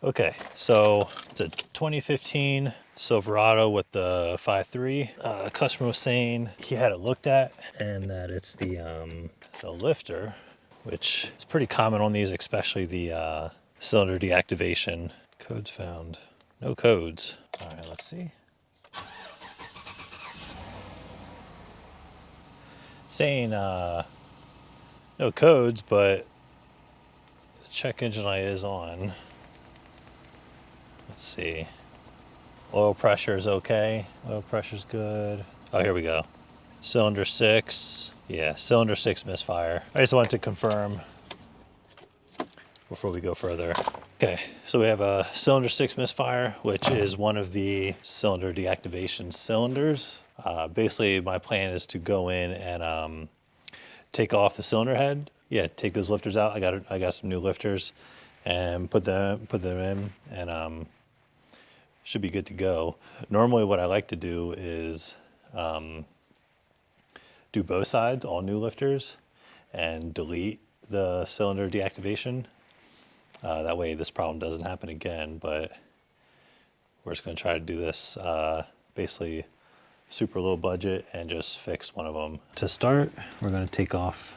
Okay, so it's a 2015 Silverado with the 5.3. Customer was saying he had it looked at and that it's the lifter, which is pretty common on these, especially the cylinder deactivation. Codes found. No codes. All right, let's see. Saying no codes, but the check engine light is on. Let's see. Oil pressure is okay. Oil pressure's good. Oh, here we go. Cylinder 6. Yeah, cylinder 6 misfire. I just wanted to confirm before we go further. Okay, so we have a cylinder 6 misfire, which is one of the cylinder deactivation cylinders. Basically, my plan is to go in and take off the cylinder head. Yeah, take those lifters out. I got some new lifters, and put them in, and should be good to go. Normally, what I like to do is do both sides, all new lifters, and delete the cylinder deactivation. That way this problem doesn't happen again, but we're just going to try to do this basically super low budget and just fix one of them. To start, we're going to take off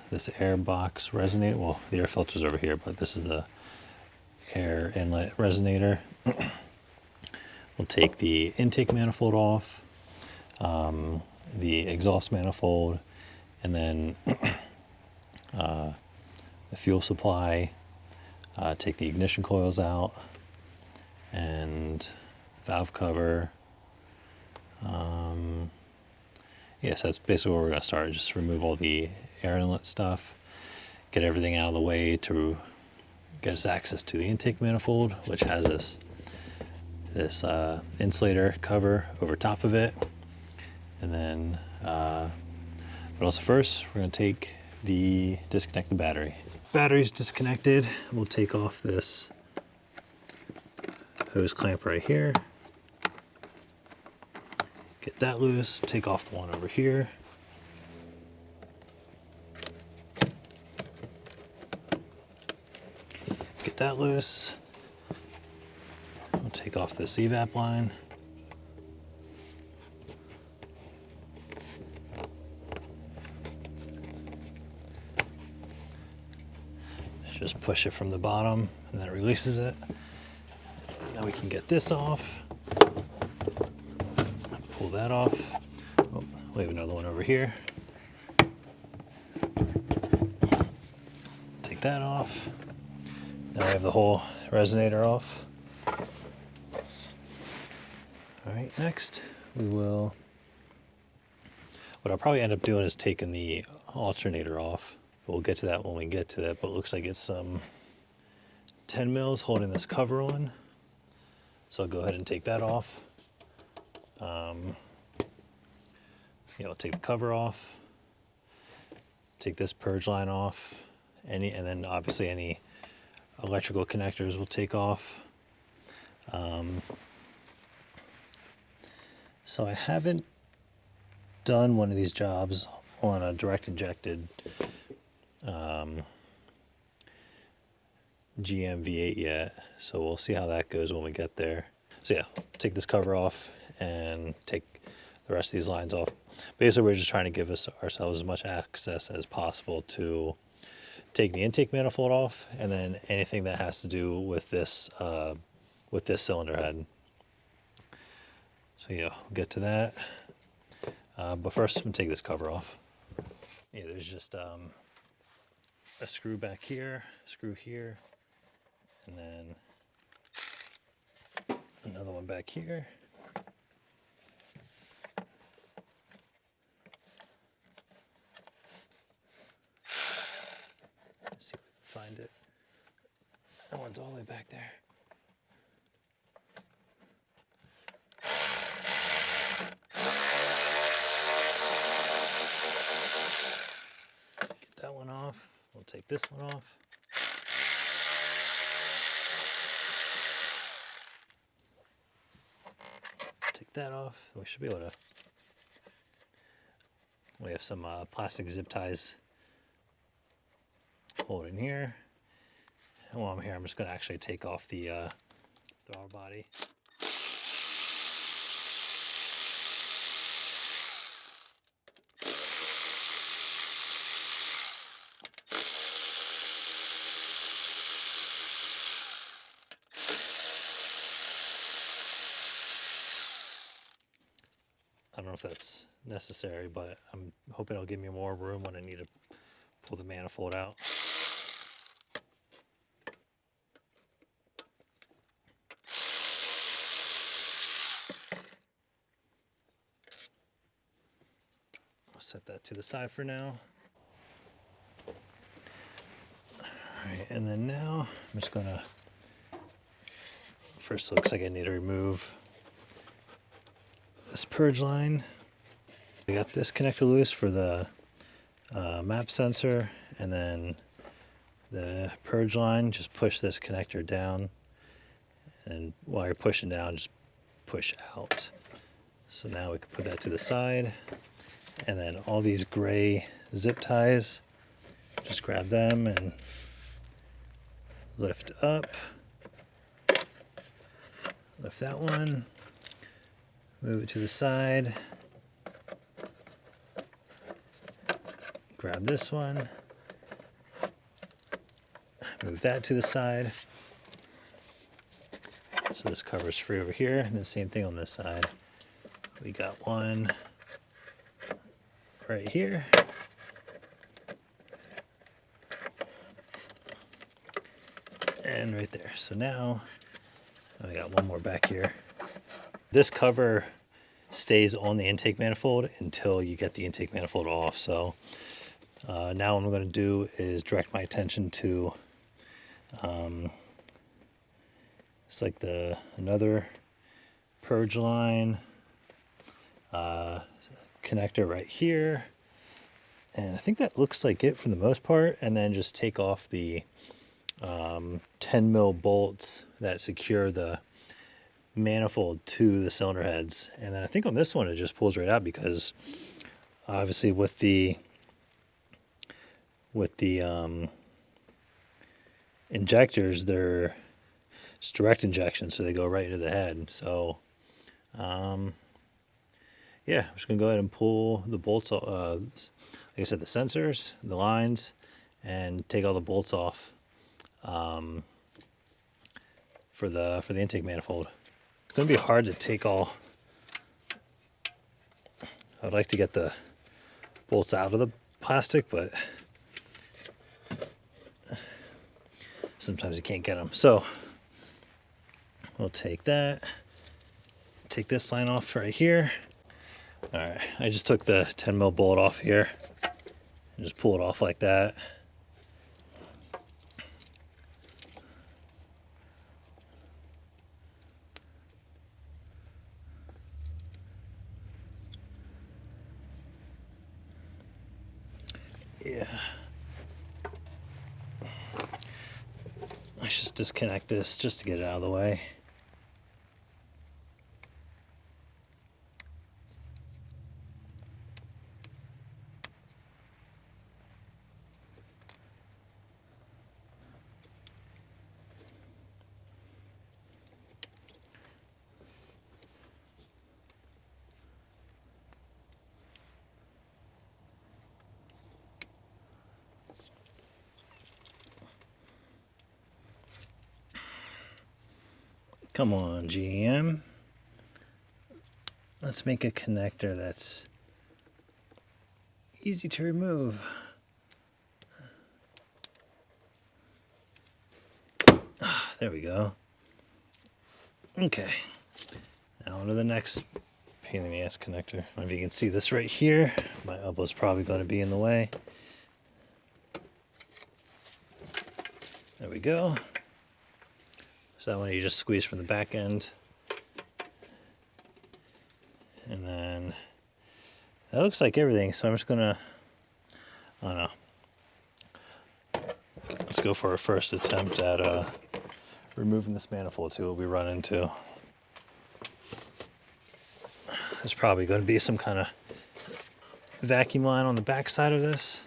this air box resonator. Well, the air filter's over here, but this is the air inlet resonator. We'll take the intake manifold off, the exhaust manifold, and then the fuel supply, take the ignition coils out, and valve cover. Yes, that's basically where we're going to start. Just remove all the air inlet stuff, get everything out of the way to get us access to the intake manifold, which has this insulator cover over top of it. And then, but also first, we're going to disconnect the battery. Battery's disconnected. We'll take off this hose clamp right here. Get that loose. Take off the one over here. Get that loose. We'll take off this evap line. Just push it from the bottom and then it releases it. And then we can get this off. Pull that off. Oh, we have another one over here. Take that off. Now we have the whole resonator off. All right, next we will, what I'll probably end up doing is taking the alternator off. But we'll get to that when we get to that. But it looks like it's some 10 mils holding this cover on. So I'll go ahead and take that off. Take the cover off. Take this purge line off. And then obviously any electrical connectors we'll take off. So I haven't done one of these jobs on a direct injected GM V8 yet, so we'll see how that goes when we get there. So yeah, take this cover off and take the rest of these lines off. Basically, we're just trying to give ourselves as much access as possible to take the intake manifold off, and then anything that has to do with this cylinder head. So yeah, we'll get to that. But first, I'm gonna take this cover off. Yeah, there's just a screw back here, screw here, and then another one back here. Let's see if we can find it. That one's all the way back there. Get that one off. We'll take this one off. Take that off. We should be able to. We have some plastic zip ties holding here. while I'm here, I'm just going to actually take off the throttle body. I don't know if that's necessary, but I'm hoping it'll give me more room when I need to pull the manifold out. I'll set that to the side for now. All right, and then now I'm just gonna, first it looks like I need to remove this purge line. I got this connector loose for the map sensor, and then the purge line, just push this connector down, and while you're pushing down, just push out. So now we can put that to the side, and then all these gray zip ties, just grab them and lift up, lift that one, move it to the side, grab this one, move that to the side. So this cover's free over here, and the same thing on this side. We got one right here. And right there. So now I got one more back here. This cover stays on the intake manifold until you get the intake manifold off. So now what I'm going to do is direct my attention to it's like another purge line connector right here, and I think that looks like it for the most part. And then just take off the 10 mil bolts that secure the manifold to the cylinder heads. And then I think on this one it just pulls right out, because obviously with the injectors, it's direct injection, so they go right into the head. So yeah, I'm just gonna go ahead and pull the bolts, like I said, the sensors, the lines, and take all the bolts off for the intake manifold. It's gonna be hard to take all. I'd like to get the bolts out of the plastic, but sometimes you can't get them. So we'll take that, take this line off right here. All right, I just took the 10 mil bolt off here and just pull it off like that. Yeah. Let's just disconnect this just to get it out of the way. Come on, GM. Let's make a connector that's easy to remove. There we go. Okay. Now on to the next pain in the ass connector. I don't know if you can see this right here. My elbow's probably going to be in the way. There we go. So that one you just squeeze from the back end. And then that looks like everything. So I'm just gonna, I don't know. Let's go for our first attempt at removing this manifold, see what we run into. There's probably going to be some kind of vacuum line on the back side of this.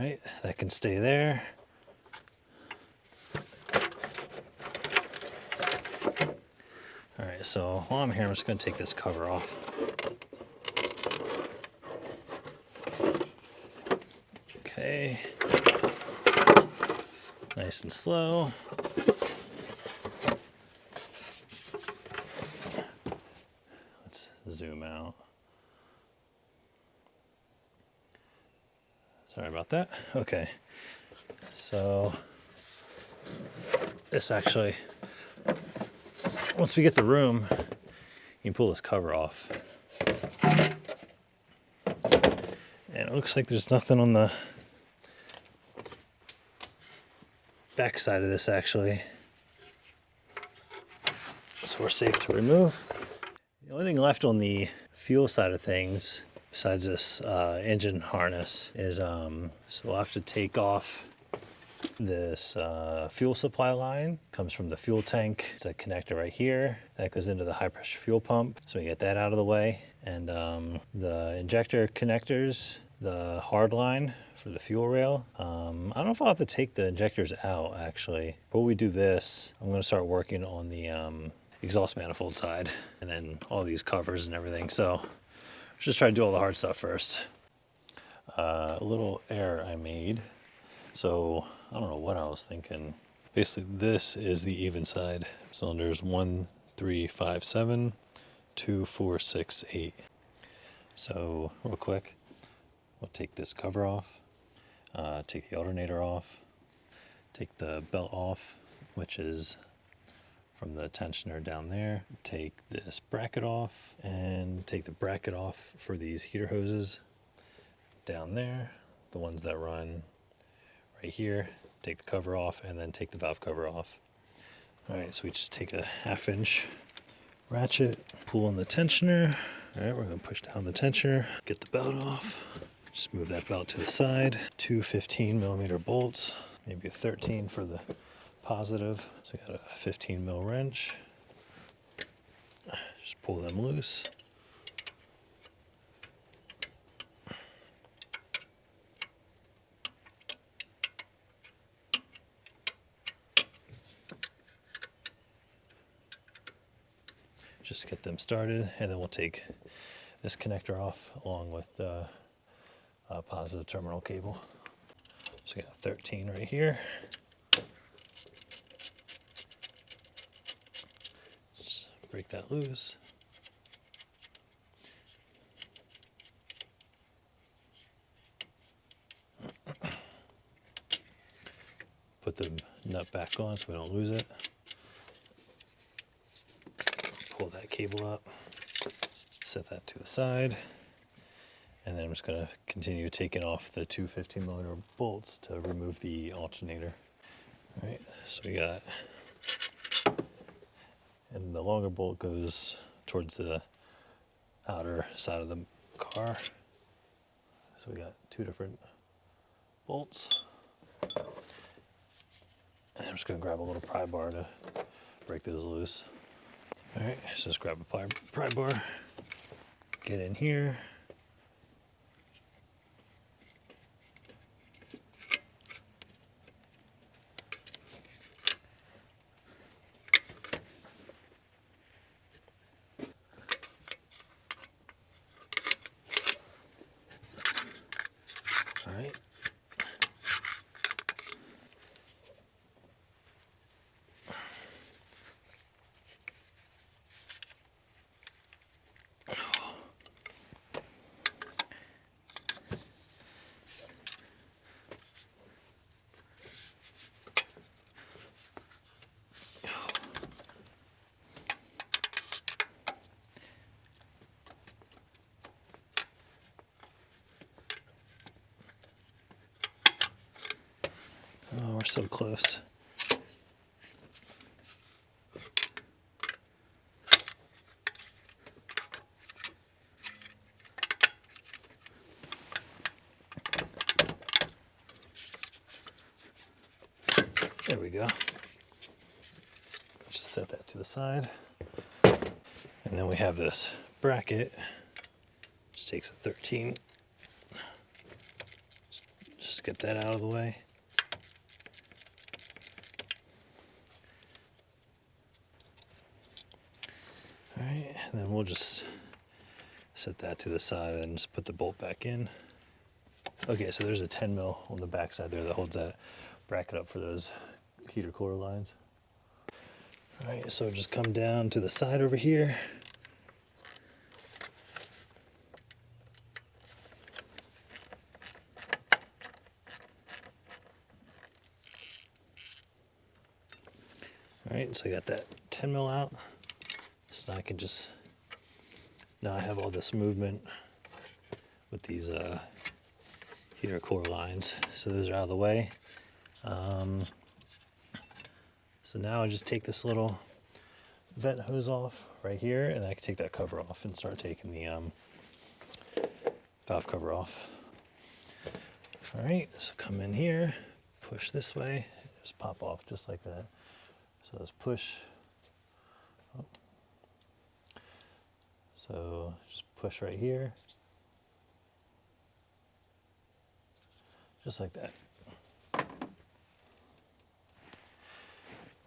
right, that can stay there. All right, so while I'm here, I'm just going to take this cover off. Okay, nice and slow. Let's zoom out. Sorry about that. Okay, so this actually, once we get the room, you can pull this cover off. And it looks like there's nothing on the back side of this actually. So we're safe to remove. The only thing left on the fuel side of things, besides this engine harness, is so we'll have to take off this fuel supply line. Comes from the fuel tank. It's a connector right here that goes into the high pressure fuel pump. So we get that out of the way. And the injector connectors, the hard line for the fuel rail. I don't know if I'll have to take the injectors out actually. Before we do this, I'm going to start working on the exhaust manifold side and then all these covers and everything. So let's just try to do all the hard stuff first. A little error I made. So I don't know what I was thinking. Basically, this is the even side. Cylinders 1, 3, 5, 7, 2, 4, 6, 8. So real quick, we'll take this cover off, take the alternator off, take the belt off, which is from the tensioner down there, take this bracket off, and take the bracket off for these heater hoses down there, the ones that run right here. Take the cover off and then take the valve cover off. All right, so we just take a 1/2 inch ratchet, pull on the tensioner. All right, we're gonna push down the tensioner, get the belt off. Just move that belt to the side. 2 15mm bolts, maybe a 13 for the positive. So we got a 15mm wrench. Just pull them loose. Just get them started, and then we'll take this connector off along with the positive terminal cable. So we got 13 right here. Just break that loose. Put the nut back on so we don't lose it. Pull that cable up, set that to the side, and then I'm just going to continue taking off the 2 15mm bolts to remove the alternator. All right, so we got, and the longer bolt goes towards the outer side of the car. So we got 2 different bolts. And I'm just going to grab a little pry bar to break those loose. All right, so just grab a pry bar, get in here. All right. Oh, we're so close. There we go. Just set that to the side. And then we have this bracket, which takes a 13. Just just get that out of the way. All right, and then we'll just set that to the side and just put the bolt back in. Okay, so there's a 10 mil on the back side there that holds that bracket up for those heater cooler lines. All right, so just come down to the side over here. All right, so I got that 10 mil out. So now I can just, now I have all this movement with these heater core lines. So those are out of the way. So now I just take this little vent hose off right here, and then I can take that cover off and start taking the valve cover off. All right, so come in here, push this way, just pop off just like that. So let's push. Oh. So just push right here, just like that.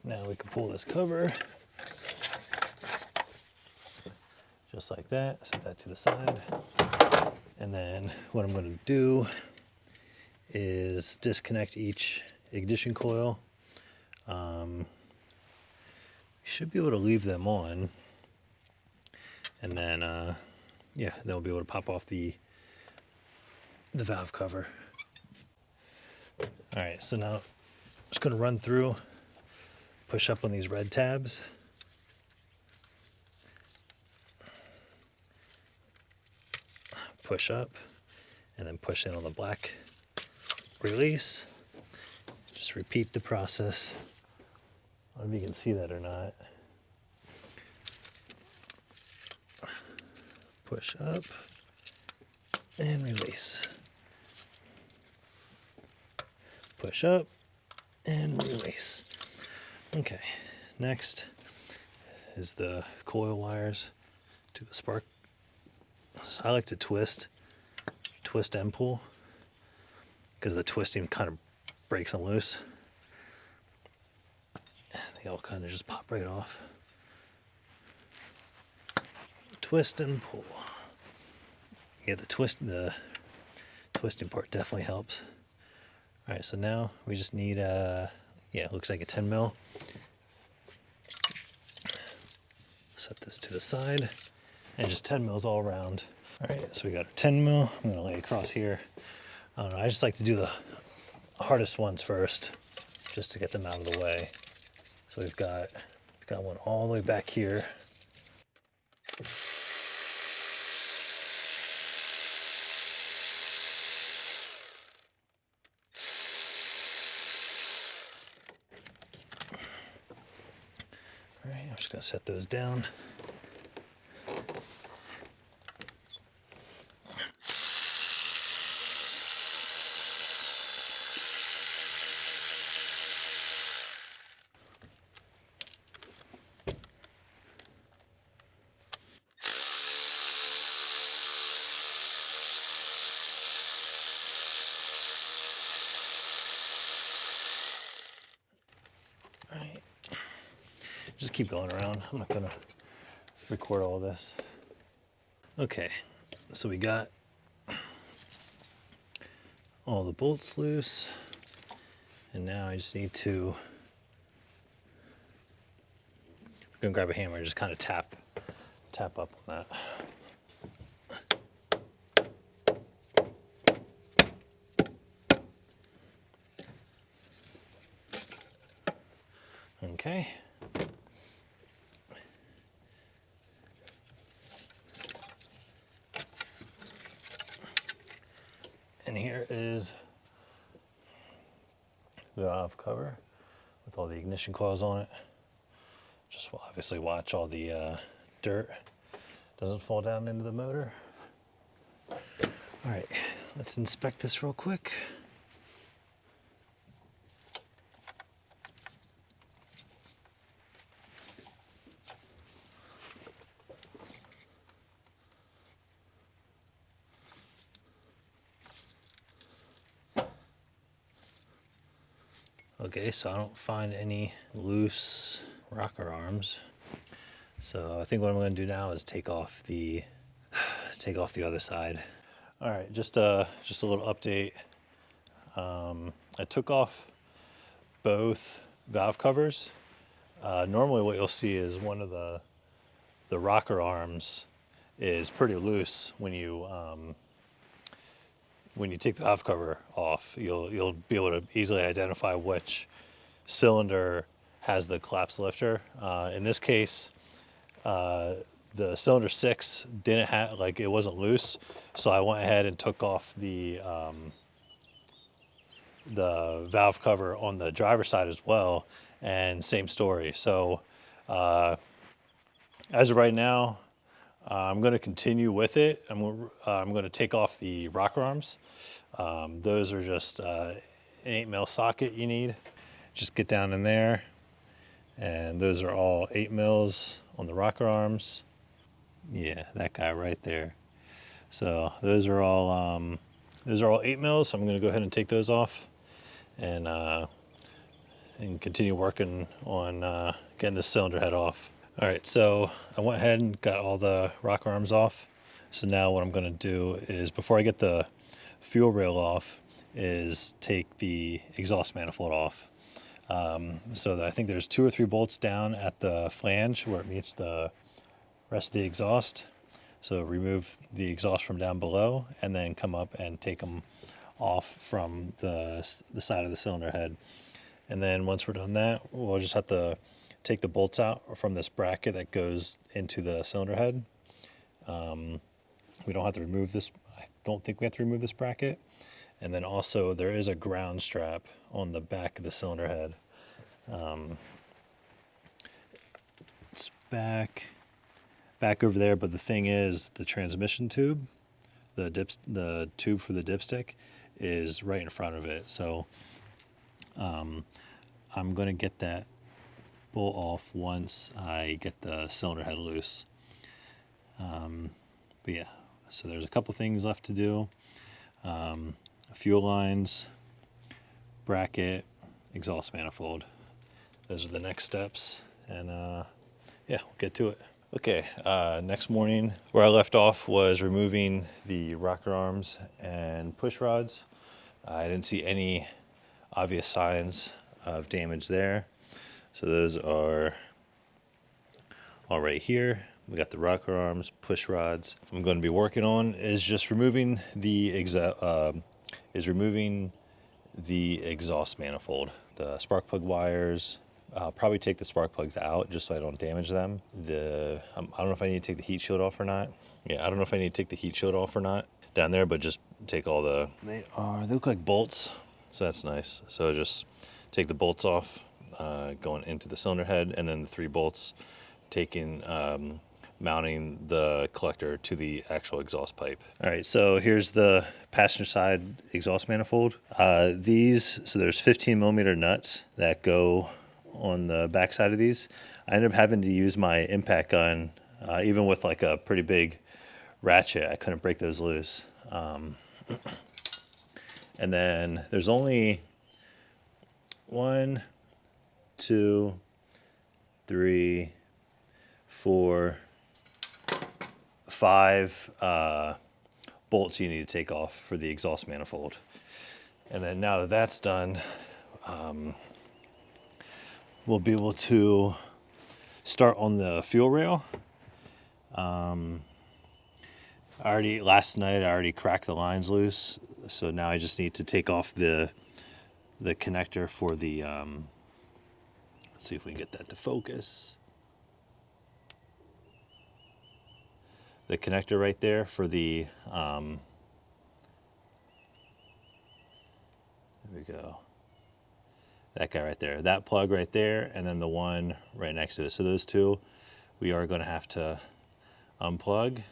Now we can pull this cover, just like that, set that to the side. And then what I'm going to do is disconnect each ignition coil. You should be able to leave them on. And then, yeah, then we'll be able to pop off the valve cover. All right, so now I'm just going to run through, push up on these red tabs. Push up, and then push in on the black release. Just repeat the process. I don't know if you can see that or not. Push up and release. Push up and release. Okay, next is the coil wires to the spark. So I like to twist and pull, because the twisting kind of breaks them loose. They all kind of just pop right off. Twist and pull. Yeah, the twisting part definitely helps. All right, so now we just need yeah, it looks like a 10 mil. Set this to the side, and just 10 mils all around. All right, so we got our 10 mil. I'm gonna lay it across here. I don't know, I just like to do the hardest ones first, just to get them out of the way. So we've got one all the way back here. All right, I'm just gonna set those down. All right, just keep going around. I'm not gonna record all this. Okay, so we got all the bolts loose, and now I just need to, I'm gonna grab a hammer and just kind of tap up on that. Okay. And here is the valve cover with all the ignition coils on it. Just obviously watch all the dirt doesn't fall down into the motor. All right, let's inspect this real quick. Okay, so I don't find any loose rocker arms. So I think what I'm going to do now is take off the other side. All right, just a little update. I took off both valve covers. Normally what you'll see is one of the rocker arms is pretty loose when you take the valve cover off. You'll be able to easily identify which cylinder has the collapse lifter. In this case, the cylinder 6 didn't have, like, it wasn't loose, so I went ahead and took off the valve cover on the driver's side as well, and same story. So as of right now, I'm going to continue with it. I'm going to take off the rocker arms. Those are just an 8mm socket you need. Just get down in there, and those are all 8mm on the rocker arms. Yeah, that guy right there. So those are all 8mm. So I'm going to go ahead and take those off, and continue working on getting the cylinder head off. All right, so I went ahead and got all the rocker arms off. So now what I'm going to do is, before I get the fuel rail off, is take the exhaust manifold off. So I think there's 2 or 3 bolts down at the flange where it meets the rest of the exhaust. So remove the exhaust from down below, and then come up and take them off from the side of the cylinder head. And then once we're done that, we'll just have to take the bolts out from this bracket that goes into the cylinder head. We don't have to remove this. I don't think we have to remove this bracket. And then also there is a ground strap on the back of the cylinder head. It's back over there, but the thing is, the transmission tube, the tube for the dipstick, is right in front of it. So I'm going to get that bolt off once I get the cylinder head loose. But yeah, so there's a couple things left to do. Fuel lines, bracket, exhaust manifold. Those are the next steps, and yeah, we'll get to it. Okay, next morning, where I left off was removing the rocker arms and push rods. I didn't see any obvious signs of damage there. So those are all right here. We got the rocker arms, push rods. What I'm going to be working on is just removing the exhaust manifold, the spark plug wires. I'll probably take the spark plugs out just so I don't damage them. I don't know if I need to take the heat shield off or not. Yeah, I don't know if I need to take the heat shield off or not down there, but just take all they look like bolts, so that's nice. So just take the bolts off, going into the cylinder head, and then the 3 bolts mounting the collector to the actual exhaust pipe. All right, so here's the passenger side exhaust manifold. So there's 15mm nuts that go on the back side of these. I ended up having to use my impact gun, even with like a pretty big ratchet. I couldn't break those loose. And then there's only 1, 2, 3, 4, 5 bolts you need to take off for the exhaust manifold. And then now that that's done, we'll be able to start on the fuel rail. Last night I already cracked the lines loose, so now I just need to take off the connector for the, let's see if we can get that to focus. The connector right there for the, there we go. That guy right there, that plug right there, and then the one right next to it. So those 2 we are going to have to unplug,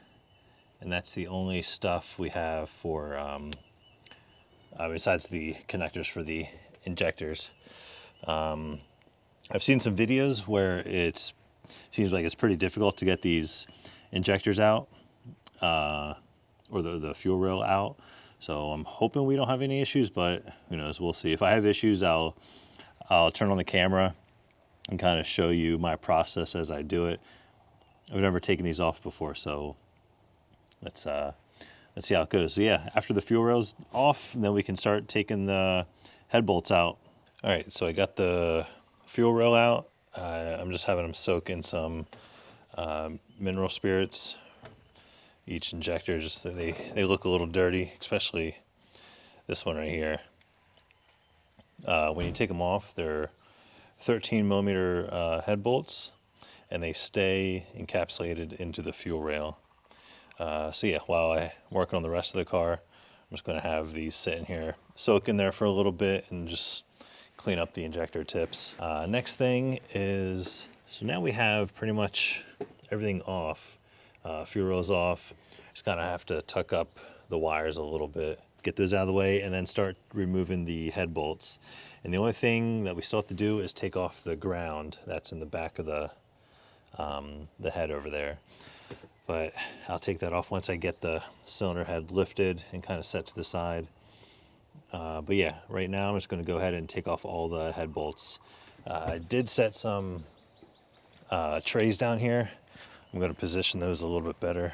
and that's the only stuff we have for, besides the connectors for the injectors. I've seen some videos where it seems like it's pretty difficult to get these injectors out, or the fuel rail out. So I'm hoping we don't have any issues, but who knows, we'll see. If I have issues, I'll I'll turn on the camera and kind of show you my process as I do it. I've never taken these off before, so let's see how it goes. So yeah, after the fuel rail's off, then we can start taking the head bolts out. All right, so I got the fuel rail out. I'm just having them soak in some mineral spirits. Each injector, just they look a little dirty, especially this one right here. When you take them off, they're 13 millimeter head bolts, and they stay encapsulated into the fuel rail. So yeah, while I'm working on the rest of the car, I'm just going to have these sitting here, soak in there for a little bit, and just clean up the injector tips. Next thing is, so now we have pretty much everything off. Fuel rail's off. Just kind of have to tuck up the wires a little bit, get those out of the way, and then start removing the head bolts. And the only thing that we still have to do is take off the ground that's in the back of the head over there. But I'll take that off once I get the cylinder head lifted and kind of set to the side. But yeah, right now I'm just going to go ahead and take off all the head bolts. I did set some trays down here. I'm going to position those a little bit better.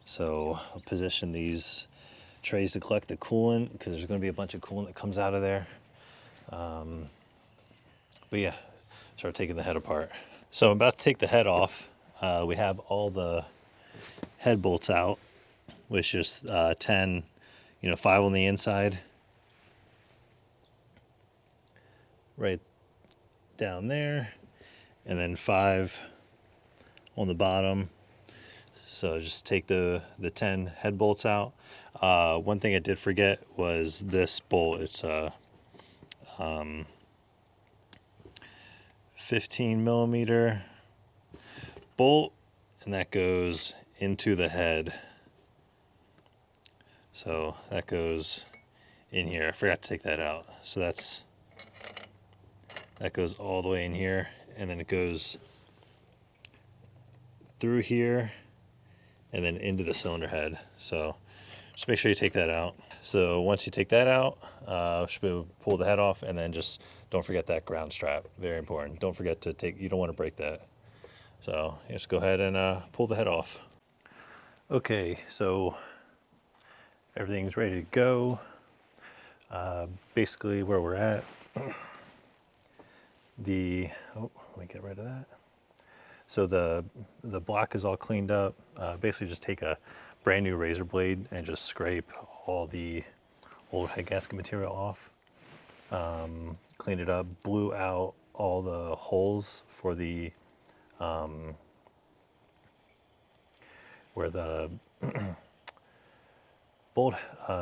So I'll position these trays to collect the coolant, because there's going to be a bunch of coolant that comes out of there. But yeah, start taking the head apart. So I'm about to take the head off. We have all the head bolts out, which is 10, 5 on the inside, right down there, and then 5 on the bottom. So just take the 10 head bolts out. One thing I did forget was this bolt. It's a 15 millimeter bolt, and that goes into the head. So that goes in here. I forgot to take that out. So that goes all the way in here, and then it goes through here and then into the cylinder head. So just make sure you take that out. So once you take that out, should be able to pull the head off, and then just don't forget that ground strap. Very important. Don't forget to you don't want to break that. So just go ahead and pull the head off. Okay, so everything's ready to go. Basically where we're at, let me get rid of that. So the block is all cleaned up. Basically just take a brand new razor blade and just scrape all the old head gasket material off. Clean it up, blew out all the holes for the where the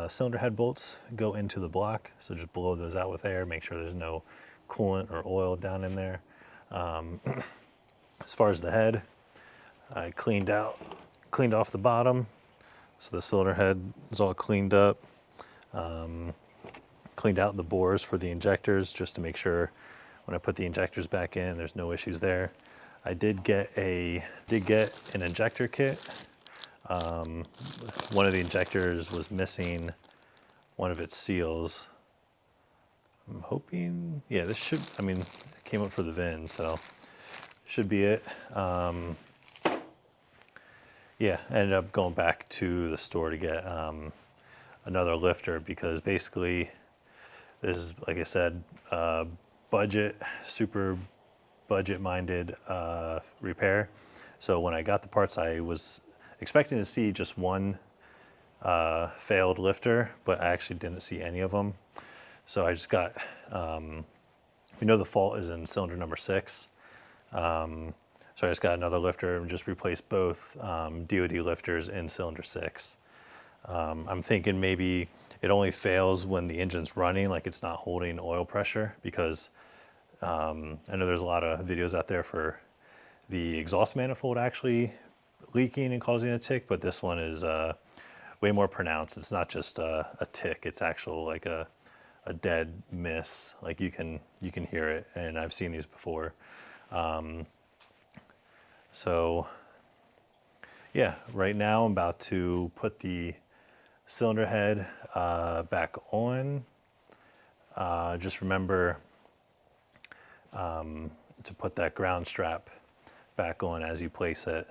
cylinder head bolts go into the block. So just blow those out with air, make sure there's no coolant or oil down in there. As far as the head, I cleaned off the bottom, so the cylinder head is all cleaned up. Cleaned out the bores for the injectors, just to make sure when I put the injectors back in, there's no issues there. I did get an injector kit. One of the injectors was missing one of its seals. I'm hoping, yeah, it came up for the VIN, so should be it. Yeah, I ended up going back to the store to get another lifter, because basically this is, like I said, super budget-minded repair. So when I got the parts, I was expecting to see just one failed lifter, but I actually didn't see any of them. So I just got, we know the fault is in cylinder number 6. So I just got another lifter and just replaced both DOD lifters in cylinder 6. I'm thinking maybe it only fails when the engine's running, like it's not holding oil pressure, because I know there's a lot of videos out there for the exhaust manifold actually leaking and causing a tick, but this one is way more pronounced. It's not just a tick, it's actual like a dead miss. Like you can hear it, and I've seen these before. So yeah, right now I'm about to put the cylinder head back on. just remember to put that ground strap back on as you place it.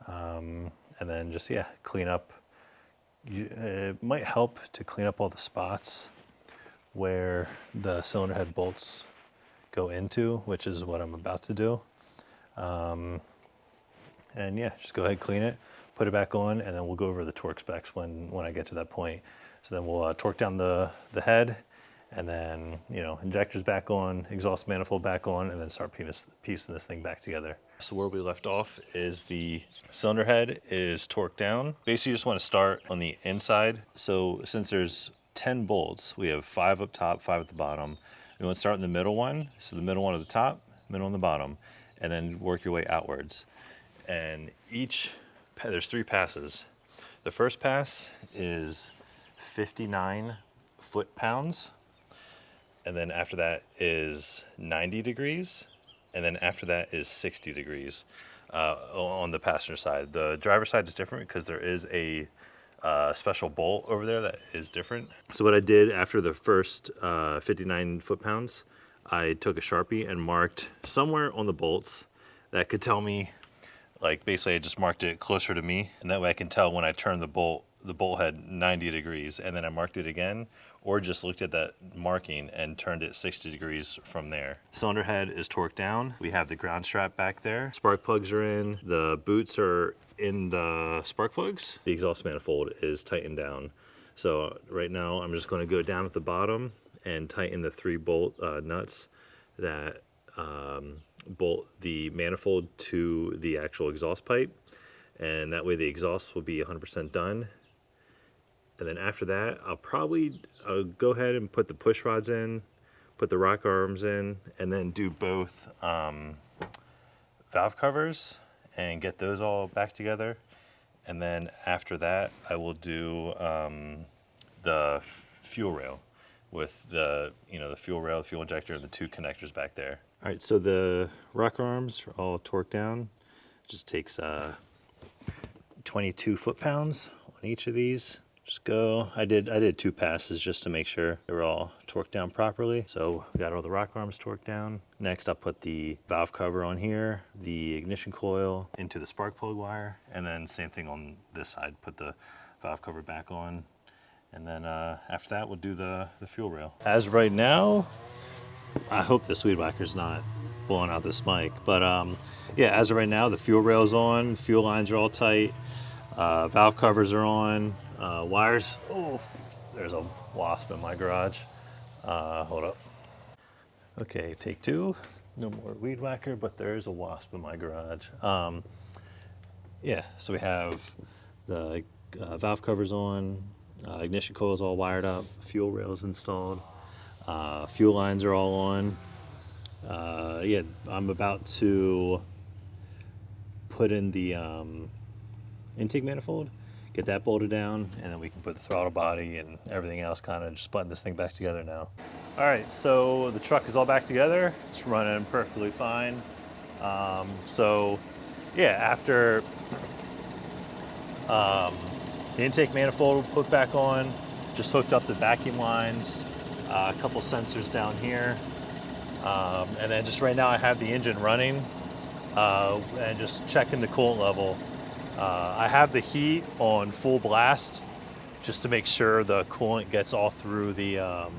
And then just, yeah, clean up. It might help to clean up all the spots where the cylinder head bolts go into, which is what I'm about to do. And yeah, just go ahead, clean it, put it back on, and then we'll go over the torque specs when I get to that point. So then we'll torque down the head, and then, you know, injectors back on, exhaust manifold back on, and then start piecing this thing back together. So where we left off is the cylinder head is torqued down. Basically, you just want to start on the inside. So since there's 10 bolts, we have 5 up top, 5 at the bottom. You want to start in the middle one. So the middle one at the top, middle on the bottom, and then work your way outwards. And there's 3 passes. The first pass is 59 foot-pounds. And then after that is 90 degrees. And then after that is 60 degrees on the passenger side. The driver's side is different because there is a special bolt over there that is different. So what I did after the first 59 foot-pounds, I took a Sharpie and marked somewhere on the bolts that could tell me, like basically I just marked it closer to me, and that way I can tell when I turn the bolt head 90 degrees, and then I marked it again, or just looked at that marking and turned it 60 degrees from there. Cylinder head is torqued down. We have the ground strap back there. Spark plugs are in. The boots are in the spark plugs. The exhaust manifold is tightened down. So right now I'm just going to go down at the bottom and tighten the 3 bolt nuts that bolt the manifold to the actual exhaust pipe, and that way the exhaust will be 100% done. And then after that, I'll go ahead and put the push rods in, put the rock arms in, and then do both valve covers and get those all back together. And then after that, I will do the fuel rail with the fuel rail, the fuel injector, and the 2 connectors back there. All right, so the rock arms are all torqued down. It just takes 22 foot-pounds on each of these. Just go. I did 2 passes just to make sure they were all torqued down properly. So we got all the rock arms torqued down. Next, I'll put the valve cover on here, the ignition coil into the spark plug wire, and then same thing on this side. Put the valve cover back on, and then after that, we'll do the fuel rail. As of right now, I hope this weed whacker's not blowing out this mic, but yeah, as of right now, the fuel rail's on, fuel lines are all tight, valve covers are on. Wires, oh, there's a wasp in my garage. Hold up. Okay, take 2. No more weed whacker, but there's a wasp in my garage. Yeah, so we have the valve covers on, ignition coils all wired up, fuel rails installed, fuel lines are all on. Yeah, I'm about to put in the intake manifold, get that bolted down, and then we can put the throttle body and everything else, kind of just button this thing back together now. All right, so the truck is all back together. It's running perfectly fine. So yeah, after the intake manifold put back on, just hooked up the vacuum lines, a couple sensors down here, and then just right now I have the engine running and just checking the coolant level. I have the heat on full blast just to make sure the coolant gets all through the,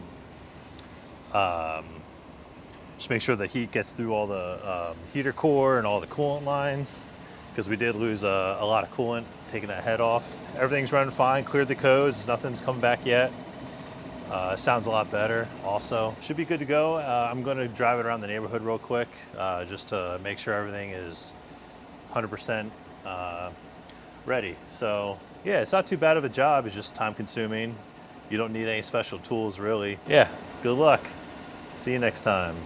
just make sure the heat gets through all the heater core and all the coolant lines, because we did lose a lot of coolant taking that head off. Everything's running fine, cleared the codes, nothing's come back yet. Sounds a lot better also. Should be good to go. I'm gonna drive it around the neighborhood real quick just to make sure everything is 100% ready. So yeah, it's not too bad of a job. It's just time consuming. You don't need any special tools really. Yeah, good luck. See you next time.